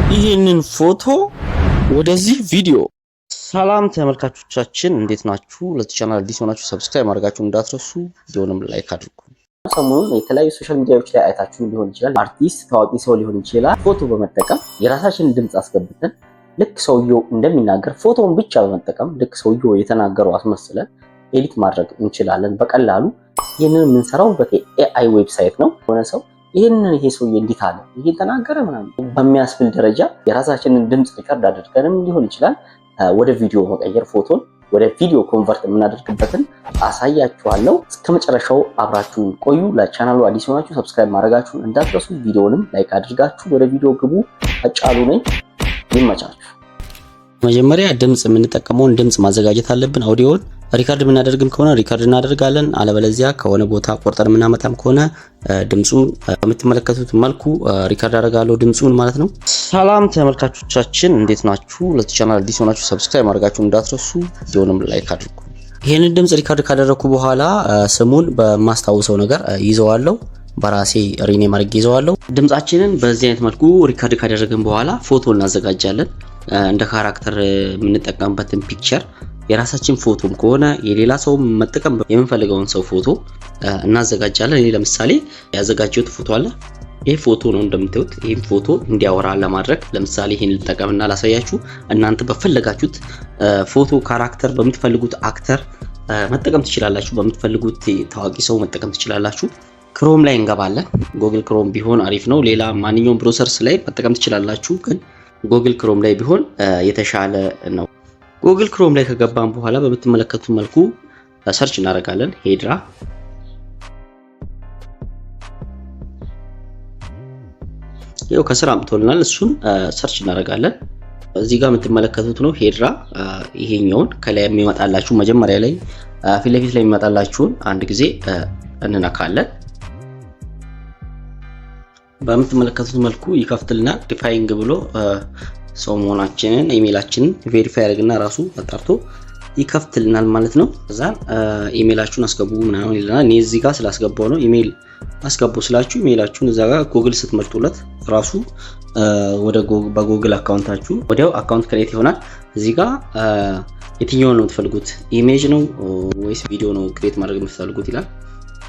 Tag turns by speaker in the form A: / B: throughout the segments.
A: ይህንን ፎቶ ወደዚህ ቪዲዮ። ሰላም ተመልካቾቻችን እንዴት ናችሁ? ለዚህ ቻናል አዲስ ሆናችሁ ሰብስክራይብ ማድረጋችሁ እንዳትረሱ፣ ቪዲዮንም ላይክ አድርጉ። ሰሞኑን የተለያዩ ሶሻል ሚዲያዎች ላይ አይታችሁ ሊሆን ይችላል። አርቲስት ታዋቂ ሰው ሊሆን ይችላል። ፎቶ በመጠቀም የራሳችንን ድምጽ አስገብተን ልክ ሰውየው እንደሚናገር ፎቶውን ብቻ በመጠቀም ልክ ሰውየው የተናገረው አስመስለን ኤዲት ማድረግ እንችላለን በቀላሉ። ይህንን የምንሰራው በኤአይ ዌብሳይት ነው። ሆነ ሰው ይሄ ሰውዬ እንዴት አለ ይሄ ተናገረ ምናምን በሚያስብል ደረጃ የራሳችንን ድምጽ ሪከርድ አድርገንም ሊሆን ይችላል ወደ ቪዲዮ መቀየር፣ ፎቶን ወደ ቪዲዮ ኮንቨርት የምናደርግበትን አሳያችኋለሁ። እስከ መጨረሻው አብራችሁን ቆዩ። ለቻናሉ አዲስ ሆናችሁ ሰብስክራይብ ማድረጋችሁን እንዳትረሱ። ቪዲዮንም ላይክ አድርጋችሁ ወደ ቪዲዮ ግቡ። አጫሉ ነኝ። ይመቻችሁ። መጀመሪያ ድምጽ የምንጠቀመውን ድምጽ ማዘጋጀት አለብን። አውዲዮን ሪከርድ የምናደርግም ከሆነ ሪከርድ እናደርጋለን። አለበለዚያ ከሆነ ቦታ ቆርጠን የምናመጣም ከሆነ ድምጹን በምትመለከቱት መልኩ ሪከርድ አደርጋለሁ ድምጹን ማለት ነው። ሰላም ተመልካቾቻችን እንዴት ናችሁ? ለዚህ ቻናል አዲስ ሆናችሁ ሰብስክራይብ ማድረጋችሁ እንዳትረሱ፣ ቪዲዮንም ላይክ አድርጉ። ይሄንን ድምጽ ሪከርድ ካደረኩ በኋላ ስሙን በማስታውሰው ነገር ይዘዋለሁ። በራሴ ሪኔም አድርጌ ይዘዋለሁ። ድምጻችንን በዚህ አይነት መልኩ ሪከርድ ካደረግን በኋላ ፎቶ እናዘጋጃለን። እንደ ካራክተር የምንጠቀምበትን ፒክቸር የራሳችን ፎቶም ከሆነ የሌላ ሰው መጠቀም የምንፈልገውን ሰው ፎቶ እናዘጋጃለን። እኔ ለምሳሌ ያዘጋጀሁት ፎቶ አለ። ይሄ ፎቶ ነው እንደምታዩት። ይሄን ፎቶ እንዲያወራ ለማድረግ ለምሳሌ ይሄን ልጠቀምና ላሳያችሁ። እናንተ በፈለጋችሁት ፎቶ ካራክተር በምትፈልጉት አክተር መጠቀም ትችላላችሁ። በምትፈልጉት ታዋቂ ሰው መጠቀም ትችላላችሁ። ክሮም ላይ እንገባለን። ጎግል ክሮም ቢሆን አሪፍ ነው። ሌላ ማንኛውም ብሮሰርስ ላይ መጠቀም ትችላላችሁ፣ ግን ጎግል ክሮም ላይ ቢሆን የተሻለ ነው። ጎግል ክሮም ላይ ከገባን በኋላ በምትመለከቱት መልኩ ሰርች እናደርጋለን። ሄድራ ይኸው ከስራ አምጥቶልናል። እሱን ሰርች እናደርጋለን። እዚህ ጋር የምትመለከቱት ነው ሄድራ። ይሄኛውን ከላይ የሚመጣላችሁ መጀመሪያ ላይ ፊት ለፊት ላይ የሚመጣላችሁን አንድ ጊዜ እንነካለን። በምትመለከቱት መልኩ ይከፍትልናል። ዲፋይንግ ብሎ ሰው መሆናችንን ኢሜይላችንን ቬሪፋይ ያደርግና ራሱ አጣርቶ ይከፍትልናል ማለት ነው። ከዛ ኢሜይላችሁን አስገቡ ምናምን ይለናል። እኔ እዚህ ጋር ስላስገባው ነው። ኢሜይል አስገቡ ስላችሁ ኢሜይላችሁን እዛ ጋር ጉግል ስትመርጡለት ራሱ ወደ በጉግል አካውንታችሁ ወዲያው አካውንት ክሬት ይሆናል። እዚህ ጋር የትኛውን ነው የምትፈልጉት? ኢሜጅ ነው ወይስ ቪዲዮ ነው ክሬት ማድረግ የምትፈልጉት ይላል።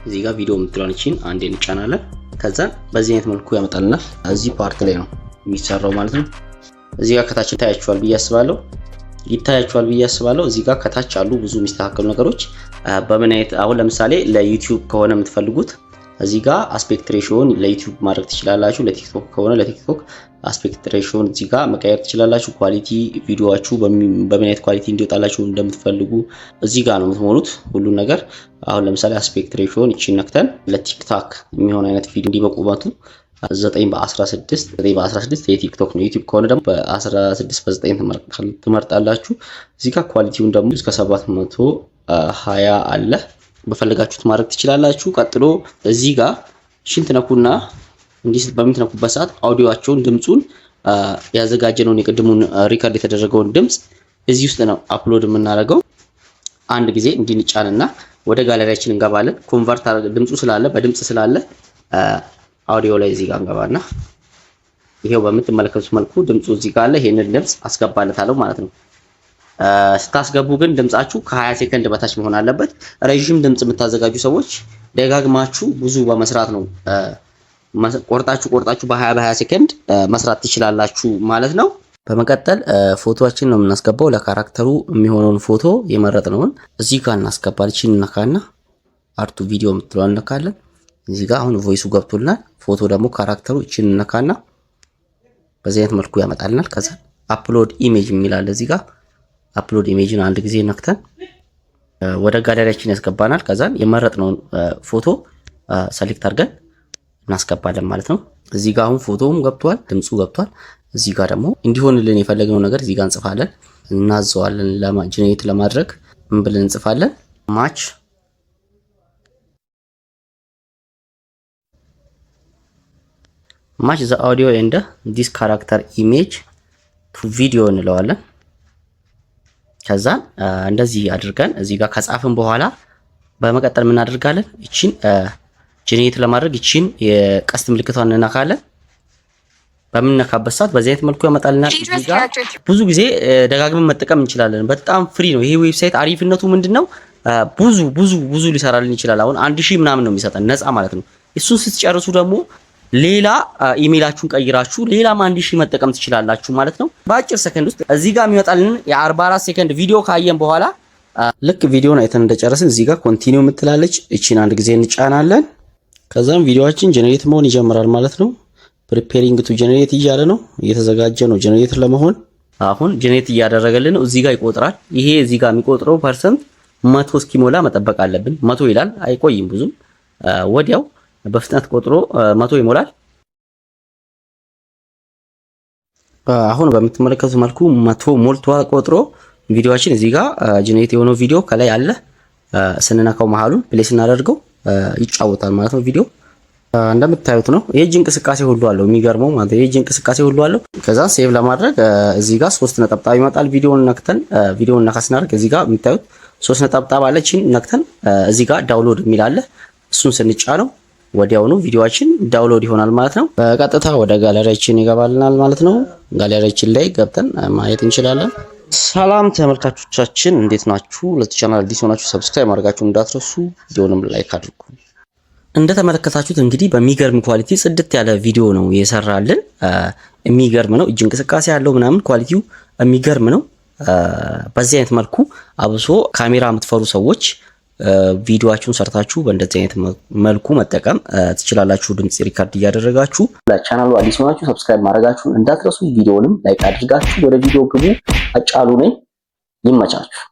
A: እዚህ ጋር ቪዲዮ የምትለውን እቺን አንዴ እንጫናለን። ከዛ በዚህ አይነት መልኩ ያመጣልናል። እዚህ ፓርት ላይ ነው የሚሰራው ማለት ነው። እዚህ ጋር ከታች ይታያችኋል ብዬ አስባለሁ። እዚህ ጋር ከታች አሉ ብዙ የሚስተካከሉ ነገሮች። በምን አይነት አሁን ለምሳሌ ለዩቲዩብ ከሆነ የምትፈልጉት እዚህ ጋር አስፔክት ሬሽዮን ለዩቲዩብ ማድረግ ትችላላችሁ። ለቲክቶክ ከሆነ ለቲክቶክ አስፔክት ሬሽዮን እዚህ ጋር መቀየር ትችላላችሁ። ኳሊቲ ቪዲዮአችሁ በምን አይነት ኳሊቲ እንዲወጣላችሁ እንደምትፈልጉ እዚህ ጋር ነው የምትሞሉት ሁሉን ነገር። አሁን ለምሳሌ አስፔክት ሬሽዮን እቺን ነክተን ለቲክቶክ የሚሆን አይነት ቪዲዮ እንዲበቁባቱ 9:16 የቲክቶክ ነው። ዩቲዩብ ከሆነ ደግሞ በ16 በ9 ትመርጣላችሁ። እዚህ ጋር ኳሊቲውን ደግሞ እስከ 720 አለ። በፈለጋችሁት ማድረግ ትችላላችሁ። ቀጥሎ እዚህ ጋር ሽንት ነኩና እንዲህ በምትነኩበት ሰዓት አውዲዮአቸውን ድምጹን ያዘጋጀነውን የቅድሙን ሪከርድ የተደረገውን ድምጽ እዚህ ውስጥ ነው አፕሎድ የምናደርገው። አንድ ጊዜ እንዲንጫንና ወደ ጋለሪያችን እንገባለን። ኮንቨርት ድምጹ ስላለ በድምጽ ስላለ አውዲዮ ላይ እዚህ ጋር እንገባና ይሄው በምትመለከቱት መልኩ ድምጹ እዚህ ጋር አለ። ይሄንን ድምጽ አስገባለታለሁ ማለት ነው። ስታስገቡ ግን ድምጻችሁ ከ20 ሴኮንድ በታች መሆን አለበት። ረጅም ድምጽ የምታዘጋጁ ሰዎች ደጋግማችሁ ብዙ በመስራት ነው ቆርጣችሁ በ20 ሴኮንድ መስራት ትችላላችሁ ማለት ነው። በመቀጠል ፎቶአችን ነው የምናስገባው። ለካራክተሩ የሚሆነውን ፎቶ የመረጥነውን እዚህ ጋር እናስገባለን። እቺን ነካና አርቱ ቪዲዮ የምትለዋን ነካለን። እዚህ ጋር አሁን ቮይሱ ገብቶልናል። ፎቶ ደግሞ ካራክተሩ እቺን ነካና በዚህ አይነት መልኩ ያመጣልናል። ከዛ አፕሎድ ኢሜጅ የሚላል እዚህ ጋር አፕሎድ ኢሜጅን አንድ ጊዜ ነክተን ወደ ጋለሪያችን ያስገባናል። ከዛ የመረጥነውን ፎቶ ሰሌክት አድርገን እናስገባለን ማለት ነው። እዚህ ጋር አሁን ፎቶውም ገብቷል፣ ድምጹ ገብቷል። እዚህ ጋር ደግሞ እንዲሆንልን የፈለግነው ነገር እዚህ ጋር እንጽፋለን፣ እናዘዋለን። ጀነሬት ለማድረግ ምን ብለን እንጽፋለን? ማች ዘ አውዲዮ ኤንድ ዲስ ካራክተር ኢሜጅ ቱ ቪዲዮ እንለዋለን። ከዛ እንደዚህ አድርገን እዚህ ጋር ከጻፍን በኋላ በመቀጠል ምን አድርጋለን? እቺን ጀነሬት ለማድረግ እቺን የቀስት ምልክቷን እንነካለን። በምንነካበት ሰዓት በዚህ አይነት መልኩ ያመጣልናል። እዚህ ጋር ብዙ ጊዜ ደጋግመን መጠቀም እንችላለን። በጣም ፍሪ ነው ይሄ ዌብሳይት። አሪፍነቱ ምንድነው? ብዙ ሊሰራልን ይችላል። አሁን 1000 ምናምን ነው የሚሰጠን ነፃ ማለት ነው። እሱን ስትጨርሱ ደግሞ ሌላ ኢሜይላችሁን ቀይራችሁ ሌላም 1000 መጠቀም ትችላላችሁ ማለት ነው። በአጭር ሰከንድ ውስጥ እዚህ ጋር የሚወጣልን የ44 ሰከንድ ቪዲዮ ካየን በኋላ ልክ ቪዲዮን አይተን እንደጨረስን እዚህ ጋር ኮንቲኒው የምትላለች እቺን አንድ ጊዜ እንጫናለን። ከዛም ቪዲዮአችን ጀነሬት መሆን ይጀምራል ማለት ነው። ፕሪፔሪንግ ቱ ጀነሬት እያለ ነው፣ እየተዘጋጀ ነው ጀነሬት ለመሆን። አሁን ጀነሬት እያደረገልን ነው። እዚህ ጋር ይቆጥራል። ይሄ እዚህ ጋር የሚቆጥረው ፐርሰንት 100 እስኪሞላ መጠበቅ አለብን። 100 ይላል፣ አይቆይም ብዙም፣ ወዲያው በፍጥነት ቆጥሮ 100 ይሞላል። አሁን በምትመለከቱት መልኩ 100 ሞልቷ ቆጥሮ ቪዲዮአችን እዚህ ጋር ጀነሬት የሆነው ቪዲዮ ከላይ አለ። ስንነካው መሃሉን ፕሌስ እናደርገው ይጫወታል ማለት ነው። ቪዲዮ እንደምታዩት ነው። የእጅ እንቅስቃሴ ሁሉ አለው። የሚገርመው ማለት የእጅ እንቅስቃሴ ሁሉ አለው። ከዛ ሴቭ ለማድረግ እዚህ ጋር 3 ነጠብጣብ ይመጣል። ቪዲዮውን ነክተን ቪዲዮውን ነካ ስናደርግ እዚህ ጋር የምታዩት 3 ነጠብጣብ አለችን። ነክተን እዚህ ጋር ዳውንሎድ የሚል አለ። እሱን ስንጫነው ወዲያውኑ ቪዲዮአችን ዳውንሎድ ይሆናል ማለት ነው። በቀጥታ ወደ ጋለሪያችን ይገባልናል ማለት ነው። ጋለሪያችን ላይ ገብተን ማየት እንችላለን። ሰላም ተመልካቾቻችን እንዴት ናችሁ? ለዚህ ቻናል አዲስ ሆናችሁ ሰብስክራይብ ማድረጋችሁ እንዳትረሱ፣ ቪዲዮንም ላይክ አድርጉ። እንደተመለከታችሁት እንግዲህ በሚገርም ኳሊቲ ጽድት ያለ ቪዲዮ ነው የሰራልን። የሚገርም ነው። እጅ እንቅስቃሴ ያለው ምናምን ኳሊቲው የሚገርም ነው። በዚህ አይነት መልኩ አብሶ ካሜራ የምትፈሩ ሰዎች ቪዲዮአችሁን ሰርታችሁ በእንደዚህ አይነት መልኩ መጠቀም ትችላላችሁ። ድምጽ ሪካርድ እያደረጋችሁ። ለቻናሉ አዲስ ሆናችሁ ሰብስክራይብ ማድረጋችሁን እንዳትረሱ፣ ቪዲዮንም ላይክ አድርጋችሁ ወደ ቪዲዮ ግቡ። አጫሉ ነኝ። ይመቻችሁ።